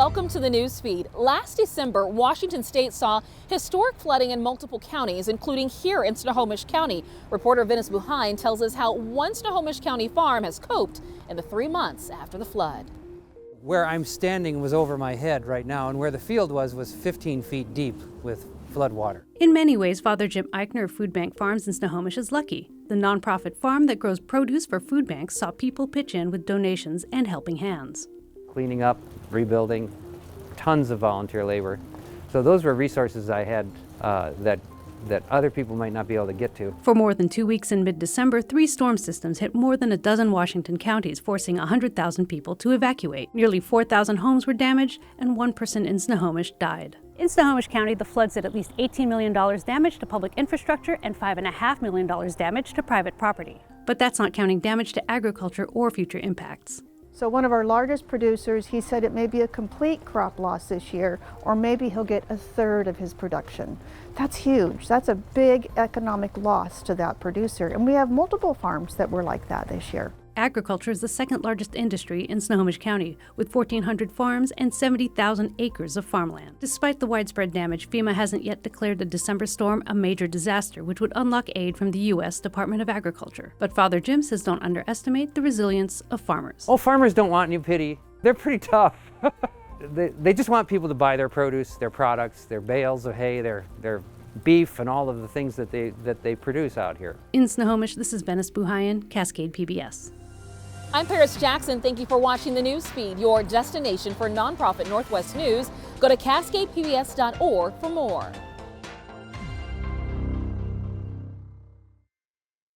welcome to the Newsfeed. Last December, Washington State saw historic flooding in multiple counties, including here in Snohomish County. Reporter Venice Buhain tells us how one Snohomish County farm has coped in the 3 months after the flood. Where I'm standing was over my head right now, and where the field was 15 feet deep with flood water. In many ways, Father Jim Eichner of Food Bank Farms in Snohomish is lucky. The nonprofit farm that grows produce for food banks saw people pitch in with donations and helping hands. Cleaning up, rebuilding, tons of volunteer labor. So those were resources I had that other people might not be able to get to. For more than 2 weeks in mid-December, 3 storm systems hit more than a dozen Washington counties, forcing 100,000 people to evacuate. Nearly 4,000 homes were damaged, and 1 person in Snohomish died. In Snohomish County, the floods did at least $18 million damage to public infrastructure and $5.5 million damage to private property. But that's not counting damage to agriculture or future impacts. So one of our largest producers, he said it may be a complete crop loss this year, or maybe he'll get a third of his production. That's huge. That's a big economic loss to that producer. And we have multiple farms that were like that this year. Agriculture is the second largest industry in Snohomish County, with 1,400 farms and 70,000 acres of farmland. Despite the widespread damage, FEMA hasn't yet declared the December storm a major disaster, which would unlock aid from the U.S. Department of Agriculture. But Father Jim says don't underestimate the resilience of farmers. Oh, farmers don't want any pity. They're pretty tough. They just want people to buy their produce, their products, their bales of hay, their beef, and all of the things that they produce out here. In Snohomish, this is Venice Buhain, Cascade PBS. I'm Paris Jackson. Thank you for watching the Newsfeed, your destination for nonprofit Northwest news. Go to cascadepbs.org for more.